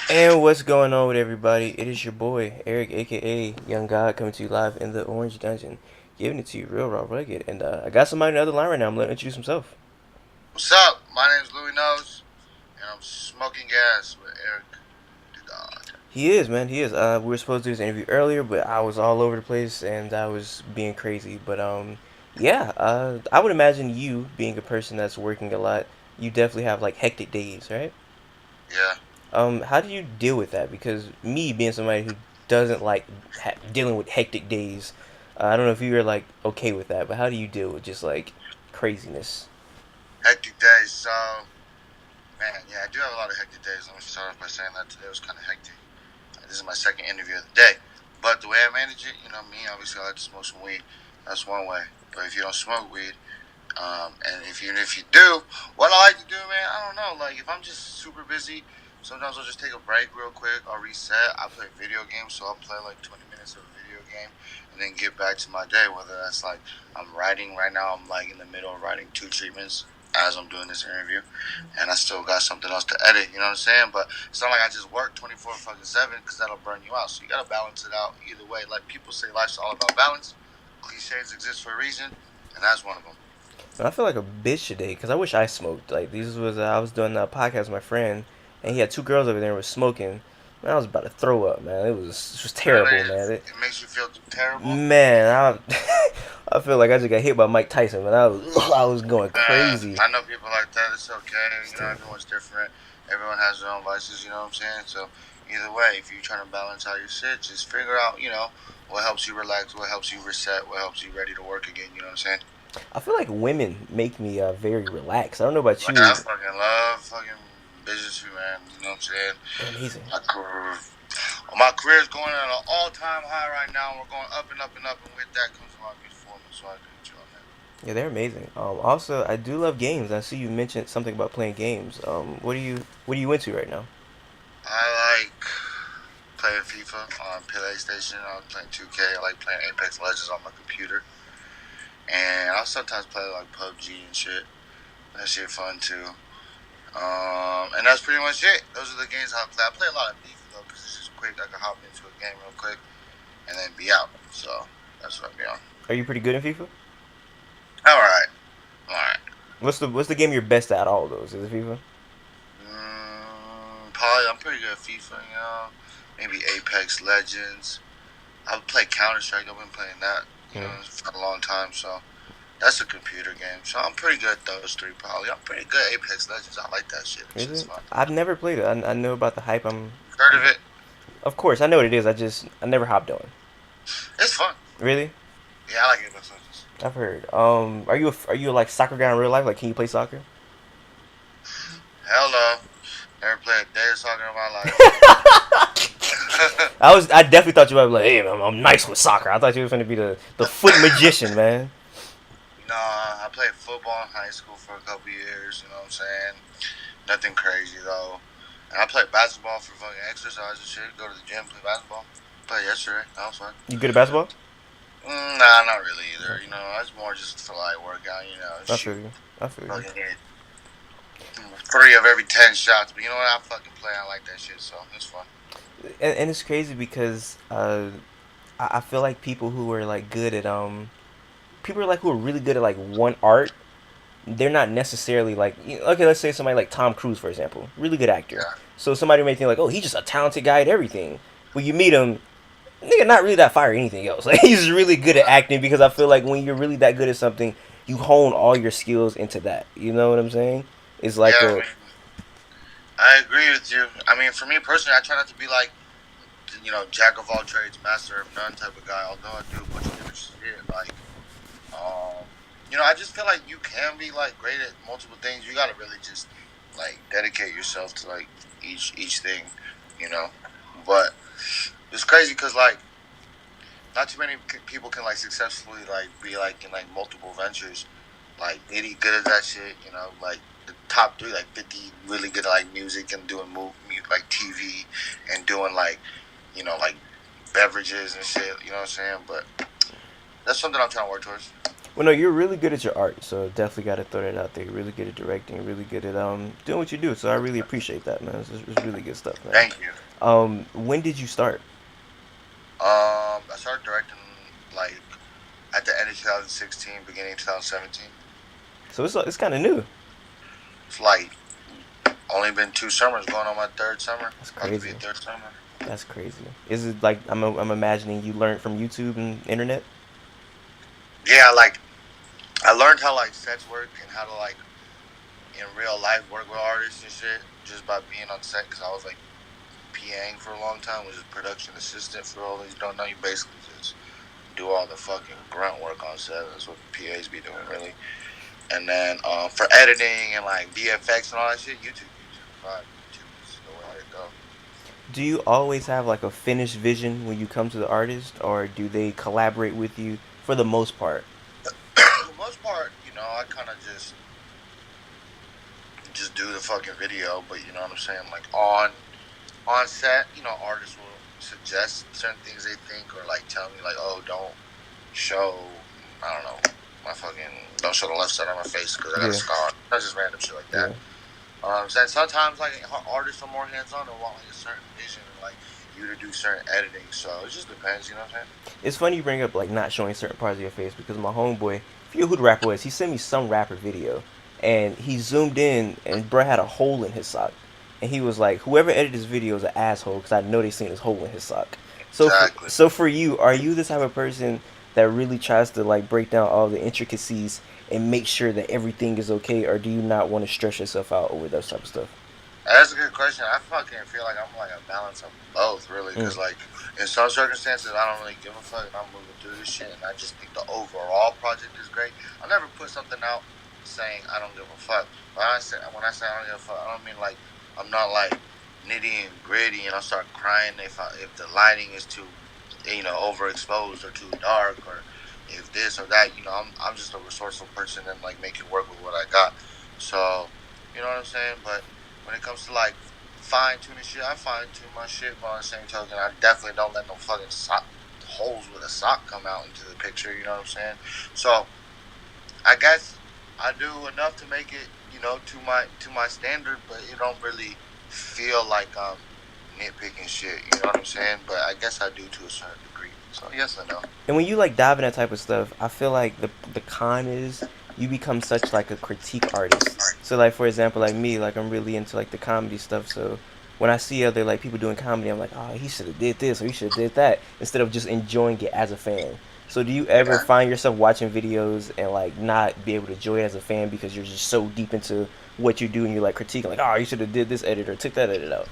And what's going on with everybody? It is your boy, Eric, aka Young God, coming to you live in the Orange Dungeon, giving it to you real raw rugged. And I got somebody on the other line right now. I'm letting him introduce himself. What's up? My name's LouieKnows, and I'm smoking gas with Eric the God. He is, man. He is. We were supposed to do this interview earlier, but I was all over the place and I was being crazy. But yeah. I would imagine you being a person that's working a lot, you definitely have like hectic days, right? Yeah. How do you deal with that? Because me being somebody who doesn't like dealing with hectic days, I don't know if you are like okay with that, but how do you deal with just like craziness? Hectic days. So, man, yeah, I do have a lot of hectic days. Let me start off by saying that today was kind of hectic. This is my second interview of the day. But the way I manage it, me, obviously, I like to smoke some weed. That's one way. But if you don't smoke weed, and if you do, what I like to do, man, I don't know. Like if I'm just super busy, sometimes I'll just take a break real quick. I'll reset. I play video games, so I'll play like 20 minutes of a video game, and then get back to my day. Whether that's like I'm writing right now, I'm like in the middle of writing 2 treatments as I'm doing this interview, and I still got something else to edit. You know what I'm saying? But it's not like I just work 24/7 because that'll burn you out. So you gotta balance it out either way. Like people say, life's all about balance. Cliches exist for a reason, and that's one of them. I feel like a bitch today because I wish I smoked. Like this was I was doing a podcast with my friend, and he had two girls over there and was smoking. Man, I was about to throw up, man. It was Really, terrible, man. it makes you feel terrible. Man, I feel like I just got hit by Mike Tyson, man. I was going crazy. I know people like that. It's okay. It's terrible. Everyone's different. Everyone has their own vices. You know what I'm saying? So either way, if you're trying to balance out your shit, just figure out, what helps you relax, what helps you reset, what helps you ready to work again. You know what I'm saying? I feel like women make me very relaxed. I don't know about Like I you. fucking love fucking business, man. You know what I'm saying? They're amazing. My career, my career is going at an all-time high right now. We're going up and up and up, and with that comes a lot of performance. So I agree with you on that. Yeah, they're amazing. Also, I do love games. I see you mentioned something about playing games. What are you into right now? I like playing FIFA on PlayStation. I was playing 2K. I like playing Apex Legends on my computer. And I sometimes play like PUBG and shit. That shit fun too. And that's pretty much it. Those are the games I play. I play a lot of FIFA though because it's just quick. I can hop into a game real quick and then be out. So that's what I be on. Are you pretty good in FIFA? All right, all right. What's the game you're best at? All of those is it FIFA? Probably I'm pretty good at FIFA. Maybe Apex Legends. I've played Counter Strike. I've been playing that. Hmm. For a long time. So that's a computer game. So I'm pretty good at those three. Probably I'm pretty good at Apex Legends. I like that shit. That Is shit's it? fun. I've never played it. I know about the hype. Heard of it? Of course I know what it is. I never hopped on. It's fun. Really? Yeah, I like Apex Legends. I've heard. Are you like soccer guy in real life? Like, can you play soccer? Hell no. Never played a day of soccer in my life. I definitely thought you would be like, hey, man, I'm nice with soccer. I thought you were going to be the foot magician, man. No, I played football in high school for a couple years. You know what I'm saying? Nothing crazy though. And I played basketball for fucking exercise and shit. Go to the gym, play basketball. Played yesterday. That was fun. You good at basketball? Nah, not really either. It's more just for like workout. I feel Shoot. you. I feel you. Fucking hit 3 of every 10 shots. But you know what? I fucking play. I like that shit. So it's fun. And it's crazy because I feel like people who are like good at people are like who are really good at like one art. They're not necessarily like okay. Let's say somebody like Tom Cruise, for example, really good actor. Yeah. So somebody may think like, oh, he's just a talented guy at everything. When you meet him, nigga, not really that fire at anything else. Like he's really good at acting because I feel like when you're really that good at something, you hone all your skills into that. You know what I'm saying? It's like Yeah. a I agree with you. I mean, for me personally, I try not to be like, jack of all trades, master of none type of guy. Although I do a bunch of different shit. Like, I just feel like you can be like great at multiple things. You gotta really just like dedicate yourself to like each thing, you know. But it's crazy because like not too many people can like successfully like be like in like multiple ventures. Like Diddy good at that shit, like the top three, like 50 really good at like music and doing like TV and doing like like beverages and shit. You know what I'm saying? But that's something I'm trying to work towards. Well, no, you're really good at your art, so definitely got to throw that out there. You're really good at directing. You're really good at doing what you do. So I really appreciate that, man. It's really good stuff, man. Thank you. When did you start? I started directing like at the end of 2016, beginning of 2017. So it's kind of new. It's like only been 2 summers, going on my third summer. That's About to be crazy. a third summer. That's crazy. Is it like I'm imagining you learned from YouTube and internet? Yeah, like I learned how like sets work and how to like in real life work with artists and shit just by being on set because I was like PAing for a long time, was just production assistant for all these. Don't know, you basically just do all the fucking grunt work on set. That's what PAs be doing, really. And then for editing and like VFX and all that shit, YouTube, YouTube is the way to go. Do you always have like a finished vision when you come to the artist, or do they collaborate with you for the most part? For the most part, I kind of just do the fucking video, but you know what I'm saying, like on set, artists will suggest certain things they think or like tell me like, oh, don't show, I don't know, don't show the left side of my face because I got a Yeah, scar. That's just random shit like that. yeah. And sometimes like artists are more hands on and want like a certain vision and like you to do certain editing. So it just depends, you know what I'm saying? It's funny you bring up like not showing certain parts of your face because my homeboy, I forget who the rapper was, he sent me some rapper video, and he zoomed in and bro had a hole in his sock, and he was like, whoever edited this video is an asshole because I know they seen this hole in his sock. Exactly. So for you, are you the type of person that really tries to like break down all the intricacies and make sure that everything is okay, or do you not want to stress yourself out over that type of stuff? That's a good question. I fucking feel like I'm like a balance of both, really, because Mm, like in some circumstances I don't really give a fuck and I'm moving through this shit, and I just think the overall project is great. I never put something out saying I don't give a fuck. But when I say I don't give a fuck, I don't mean like I'm not like nitty and gritty and I start crying if the lighting is too overexposed or too dark or if this or that. I'm just a resourceful person and like make it work with what I got. So you know what I'm saying, but when it comes to like fine tuning shit, I fine tune my shit. But on the same token, I definitely don't let no fucking holes with a sock come out into the picture. You know what I'm saying? So I guess I do enough to make it, to my standard, but it don't really feel like I'm nitpicking shit. You know what I'm saying? But I guess I do to a certain degree. So yes and no. And when you like dive in that type of stuff, I feel like the con is you become such like a critique artist. So like for example, like me, like I'm really into like the comedy stuff. So when I see other like people doing comedy, I'm like, oh, he should have did this or he should have did that instead of just enjoying it as a fan. So do you ever Yeah. find yourself watching videos and like not be able to enjoy it as a fan because you're just so deep into what you do and you're like critiquing like, oh, you should have did this edit or took that edit out.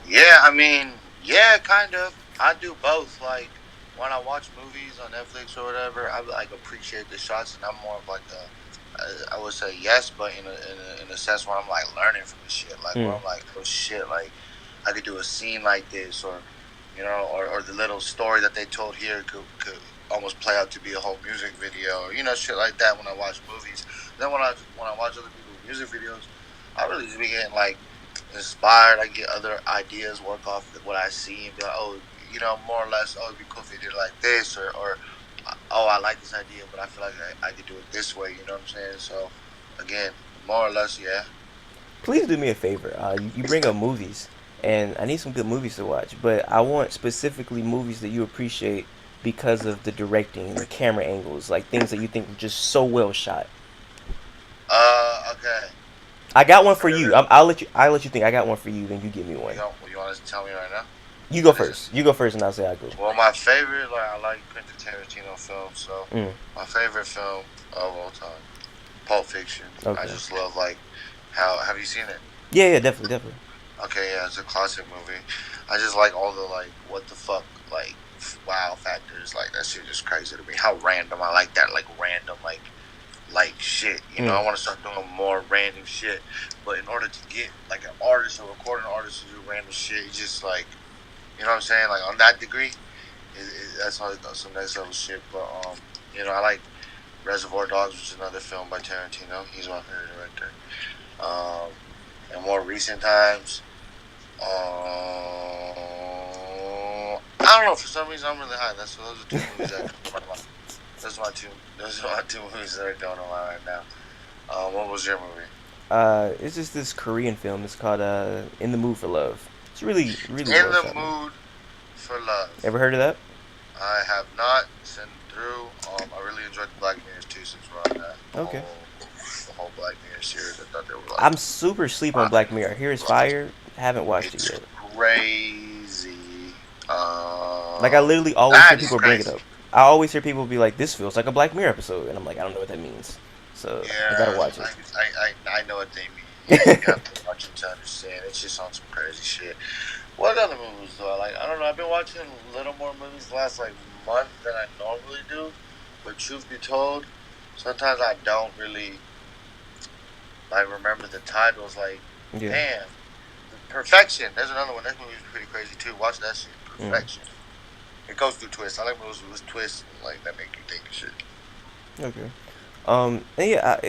Yeah, I mean, yeah, kind of. I do both. Like when I watch movies on Netflix or whatever, I like appreciate the shots, and I'm more of like I would say yes, but in a sense where I'm like learning from the shit, like where Mm. I'm like, oh shit, like I could do a scene like this, or or the little story that they told here could almost play out to be a whole music video, or shit like that. When I watch movies, then when I watch other people's music videos, I really just be getting like inspired. I get other ideas, work off what I see, and be like, oh, more or less, oh, it'd be cool if you did it like this, or oh, I like this idea, but I feel like I could do it this way. You know what I'm saying? So, again, more or less, yeah. Please do me a favor. You bring up movies, and I need some good movies to watch. But I want specifically movies that you appreciate because of the directing and the camera angles, like things that you think were just so well shot. Okay. I got one for you. Favorite. I'll let you. I'll let you think. I got one for you. Then you give me one. You want to tell me right now? You go What is it? first. You go first, and I'll say I go. Well, my favorite, like I like Quentin Tarantino films. So, Mm, my favorite film of all time, Pulp Fiction. I okay. just love like how. Have you seen it? Yeah, yeah, definitely, definitely. Okay, yeah, it's a classic movie. I just like all the like what the fuck like wow factors. Like that shit just crazy to me. How random I like that. Like random like shit. Mm. I want to start doing more random shit. But in order to get like an artist or recording artist to do random shit, it's just like what I'm saying. Like on that degree, that's all some next level shit. But I like Reservoir Dogs, which is another film by Tarantino. He's my favorite director. Um, in more recent times, I don't know. For some reason, I'm really high. Those are two movies that come to my mind. Those are my two. Those are my two movies that are going on right now. What was your movie? It's just this Korean film. It's called In the Mood for Love. It's really really In well the shot, man. Mood for Love. Ever heard of that? I have not sent it through. I really enjoyed the Black Mirror too. Since we're on that, Okay. the whole Black Mirror series, I thought they were like I'm super sleep on Black Mirror. I hear it's fire. fire. Haven't watched it It's yet. crazy. Like I literally always hear That is people bring it crazy. up. I always hear people be like, "This feels like a Black Mirror episode," and I'm like, I don't know what that means. So I gotta Yeah, watch it. I know what they mean. Yeah, you have to watch it to understand. It's just on some crazy shit. What other movies do I like? I don't know. I've been watching a little more movies the last like month than I normally do. But truth be told, sometimes I don't really like remember the titles. Like, Yeah. damn, Perfection. There's another one. That movie's pretty crazy too. Watch that shit. Mm. Perfection. It goes through twists. I like movies with twists like that make you think of shit. Okay. And yeah,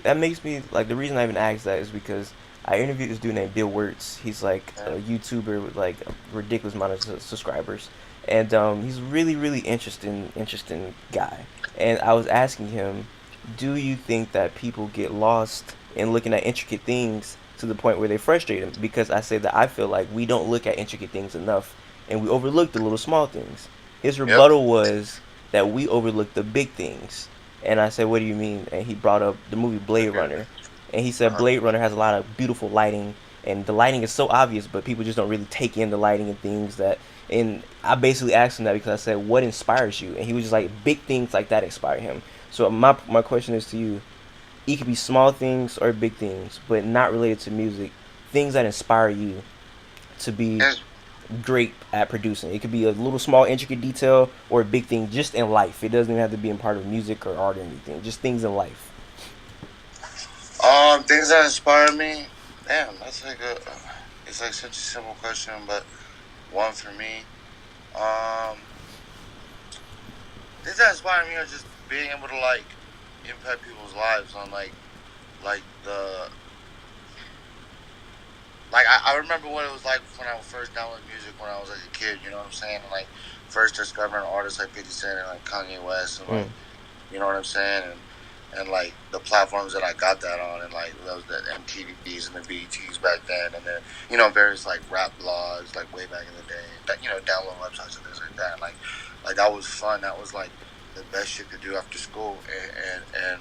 that makes me like the reason I even asked that is because I interviewed this dude named Bill Wirtz. He's like a Yeah. YouTuber with like a ridiculous amount of subscribers, and he's really really interesting guy. And I was asking him, do you think that people get lost in looking at intricate things to the point where they frustrate them? Because I say that I feel like we don't look at intricate things enough, and we overlook the little small things. His Yep. rebuttal was that we overlook the big things. And I said, "What do you mean?" And he brought up the movie Blade Okay. Runner, and he said Uh-huh. Blade Runner has a lot of beautiful lighting, and the lighting is so obvious, but people just don't really take in the lighting and things that. And I basically asked him that because I said, "What inspires you?" And he was just like, "Big things like that inspire him." So my question is to you: it could be small things or big things, but not related to music. Things that inspire you to be And, great at producing. It could be a little small intricate detail or a big thing just in life. It doesn't even have to be in part of music or art or anything. Just things in life. things that inspire me. Damn, that's like a. It's like such a simple question, but one for me. Um, things that inspire me are just being able to like impact people's lives on like the like I remember what it was like when I first downloaded music when I was like a kid. You know what I'm saying? And, like first discovering artists like 50 Cent and like Kanye West and Mm. like you know what I'm saying and like the platforms that I got that on and like those the MTVs and the BETs back then and then various like rap blogs like way back in the day that download websites and things like that like that was fun. That was like the best shit to do after school and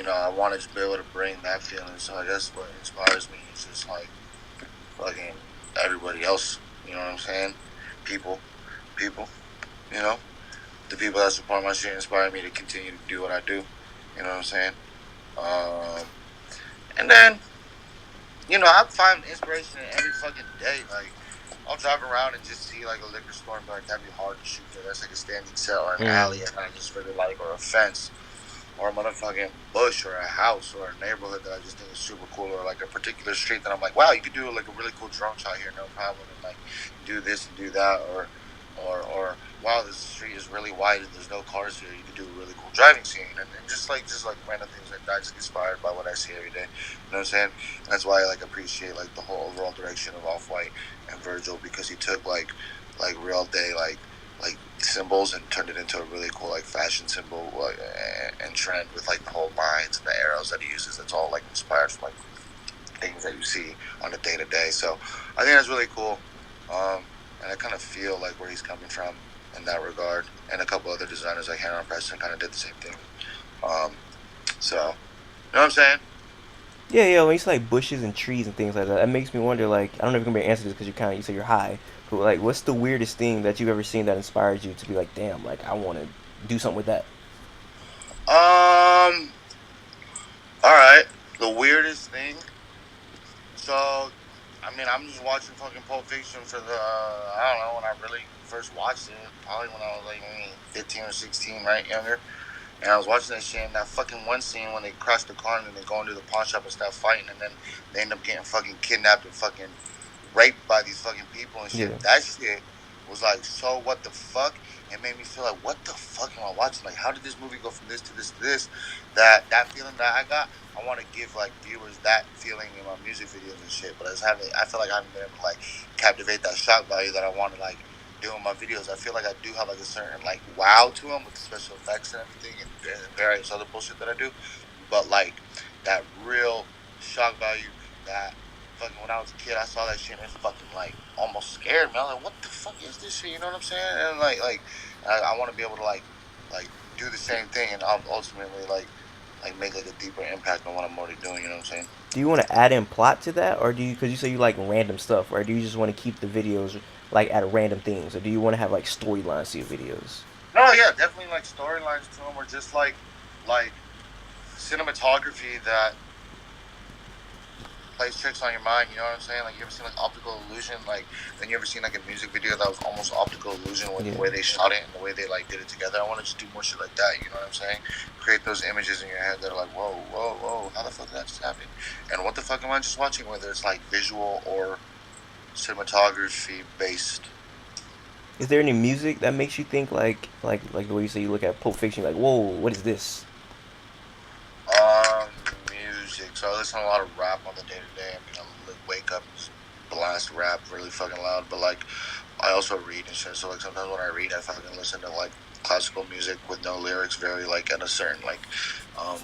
I wanted to be able to bring that feeling. So I guess what inspires me is just like fucking everybody else. You know what I'm saying? People, people. You know, the people that support my shit inspire me to continue to do what I do. You know what I'm saying? Um, and then I find inspiration in every fucking day. Like I'll drive around and just see like a liquor store and be like, that'd be hard to shoot there. That's like a standing cell or an Mm. alley, and I just really like, or a fence, or a motherfucking bush, or a house, or a neighborhood that I just think is super cool, or like a particular street that I'm like, wow, you could do like a really cool drone shot here, no problem, and like do this and do that, or wow, this street is really wide and there's no cars here. You could do a really cool driving scene, and just like random things like that. I just get inspired by what I see every day. You know what I'm saying? And that's why I like appreciate like the whole overall direction of Off White and Virgil because he took like real day like symbols and turned it into a really cool like fashion symbol and trend with like the whole lines and the arrows that he uses. That's all like inspired from like things that you see on a day to day. So I think that's really cool. And I kind of feel like where he's coming from in that regard. And a couple other designers like Hannah Preston kind of did the same thing. Um, so you know what I'm saying? Yeah, yeah. When you say like bushes and trees and things like that, it makes me wonder. Like, I don't know if you're gonna be able to answer this because you say you're high, but like, what's the weirdest thing that you've ever seen that inspires you to be like, damn, like I want to do something with that? Um, all right. The weirdest thing. So I mean, I'm just watching fucking Pulp Fiction for the, I don't know, when I really first watched it, probably when I was like maybe 15 or 16, right, younger. And I was watching that shit, and that fucking one scene when they crash the car and then they go into the pawn shop and start fighting, and then they end up getting fucking kidnapped and fucking raped by these fucking people and Yeah, shit. That shit was like, so what the fuck? It made me feel like, what the fuck am I watching? Like, how did this movie go from this to this to this? That feeling that I got, I want to give like viewers that feeling in my music videos and shit. But I feel like I haven't been able to like captivate that shock value that I want to like doing my videos, I feel like I do have like a certain like wow to them with the special effects and everything and various other bullshit that I do. But like that real shock value that fucking when I was a kid, I saw that shit and it fucking like almost scared me. I was like, what the fuck is this shit? You know what I'm saying? And like I want to be able to like do the same thing and ultimately like make like a deeper impact on what I'm already doing. You know what I'm saying? Do you want to add in plot to that, or do you? Because you say you like random stuff, or do you just want to keep the videos like at random things, or do you want to have like storylines to your videos? No, yeah, definitely like storylines to them, or just like cinematography that plays tricks on your mind. You know what I'm saying? Like you ever seen like optical illusion? Like then you ever seen like a music video that was almost optical illusion with Yeah. the way they shot it and the way they like did it together? I want to just do more shit like that. You know what I'm saying? Create those images in your head that are like, whoa, whoa, whoa, how the fuck did that just happen? And what the fuck am I just watching? Whether it's like visual or cinematography based. Is there any music that makes you think like the way you say you look at Pulp Fiction, like whoa, what is this? Um, Music. So I listen to a lot of rap on the day to day. I mean, I wake up, blast rap really fucking loud. But like, I also read and shit. So like sometimes when I read, I fucking listen to like classical music with no lyrics, very like at a certain like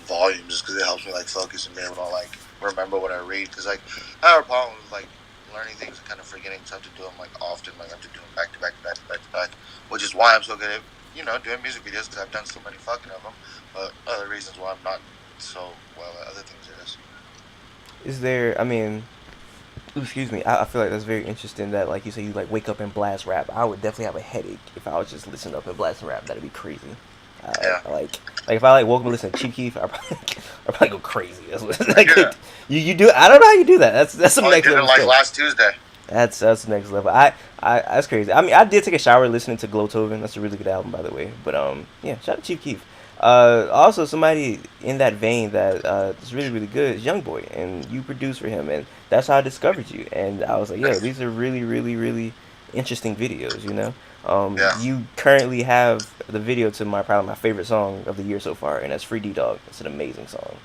volume, just because it helps me like focus and be able to like remember what I read. Because like I have a problem with like learning things and kind of forgetting, so I have to do them like often. Like I have to do them back to back to back to back to back, which is why I'm so good at doing music videos because I've done so many fucking of them. But other reasons why I'm not so well at other things it is. Is there? I mean, ooh, excuse me. I feel like that's very interesting. That like you say you like wake up and blast rap. I would definitely have a headache if I was just listening up and blasting rap. That'd be crazy. Yeah. Like if I like woke up and listened to Chief Keef, I'd probably go crazy. That's what like Yeah. you do. I don't know how you do that. That's some Oh, I next did it level like stuff. last Tuesday. That's next level. I that's crazy. I mean, I did take a shower listening to Glowtoven. That's a really good album, by the way. But yeah, shout out to Chief Keef. Also somebody in that vein that is really really good is Youngboy, and you produce for him, and that's how I discovered you. And I was like, yo, these are really really really interesting videos. Yeah. You currently have the video to my probably my favorite song of the year so far, and that's Free D Dog. It's an amazing song.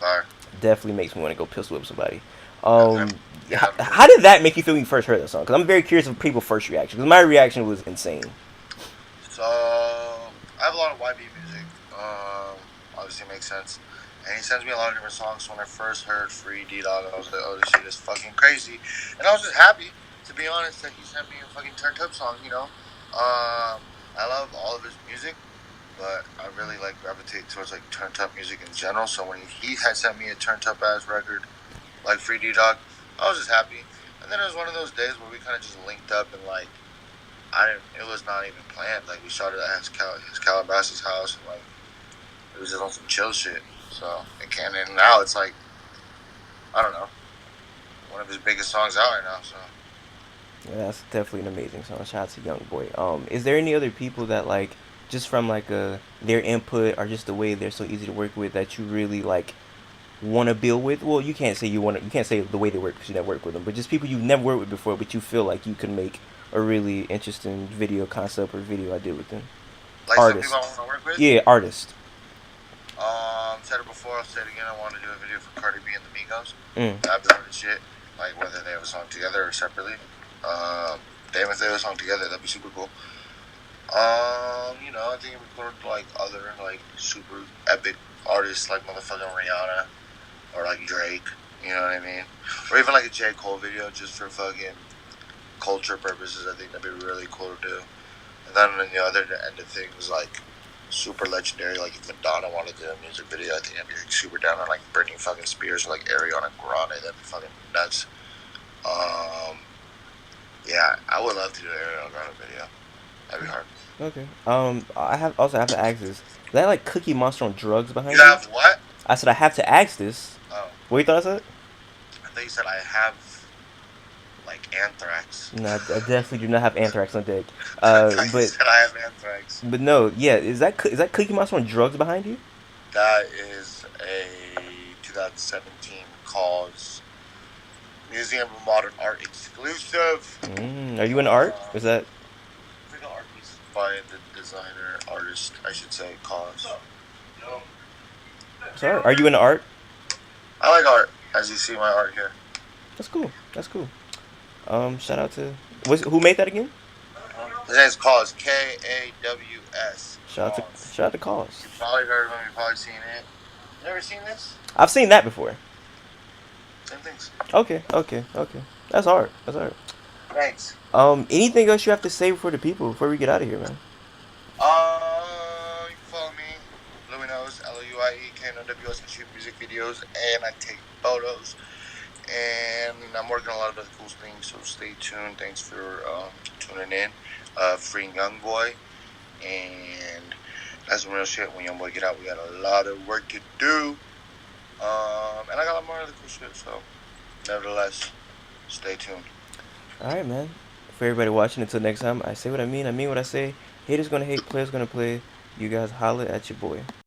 Sorry. Definitely makes me want to go pistol whip somebody. Okay. How, Yeah. how did that make you feel when you first heard that song? Because I'm very curious of people's first reaction. Because my reaction was insane. So I have a lot of YB music. Obviously makes sense. And he sends me a lot of different songs. So when I first heard Free D Dog, I was like, oh, this shit is fucking crazy. And I was just happy, to be honest, that he sent me a fucking turned up song. I love all of his music, but I really like gravitate towards like turned up music in general. So when he had sent me a turned up ass record like Free D Dog, I was just happy. And then it was one of those days where we kind of just linked up and like I didn't. It was not even planned. Like we shot it at his Calabasas house and like it was just on some chill shit. So it came in. Now it's like I don't know, one of his biggest songs out right now. So Yeah, that's definitely an amazing song. Shout out to Young Boy. Is there any other people that like just from like their input or just the way they're so easy to work with that you really like want to build with? Well, you can't say you can't say the way they work because you never worked with them, but just people you've never worked with before, but you feel like you can make a really interesting video concept or video idea with them. like some people I Artist. want to work with. Yeah, artist. Said it before. I'll say it again. I want to do a video for Cardi B and the Migos. Mm. I've done this shit. Like whether they have a song together or separately. Damn, if they have a song together, that'd be super cool. I think it would go to like other like super epic artists like motherfucking Rihanna or like Drake. You know what I mean? Or even like a J. Cole video just for fucking culture purposes. I think that'd be really cool to do. And then on the other end of things, like super legendary, like if Madonna wanted to do a music video, I think I'd be like, super down on like Britney fucking Spears or like Ariana Grande. That'd be fucking nuts. Um, yeah, I would love to do an Ariana Grande video. That'd be hard. Okay. I have to ask this. Is that like Cookie Monster on drugs behind You you? have what? I said I have to ask this. Oh, What you thought I said? I thought you said I have like anthrax. No, I definitely do not have anthrax on deck. I thought you But said I have anthrax. no, yeah. Is that Cookie Monster on drugs behind you? That is a 2017 cause Museum of Modern Art exclusive. Are you in art? Uh, Is that? It's like an art piece by the designer, artist, I should say, cause. Sorry. Are you in art? I like art, as you see my art here. That's cool. That's cool. Shout out to who made that again? His name's Kaws. Kaws. Kaws. Shout out to Cause. You probably heard of him. You probably seen it. You ever seen this? I've seen that before. Same things. Okay. That's hard. That's hard. Thanks. Anything else you have to say for the people before we get out of here, man? You can follow me. LouieKnows. LouieKnows. I shoot music videos and I take photos. And I'm working on a lot of other cool things, so stay tuned. Thanks for tuning in. Freeing Youngboy. And that's some real shit. When Youngboy get out, we got a lot of work to do. And I got a lot more other cool shit, so nevertheless, stay tuned. All right, man. For everybody watching, until next time, I say what I mean what I say. Haters gonna hate, players gonna play. You guys holla at your boy.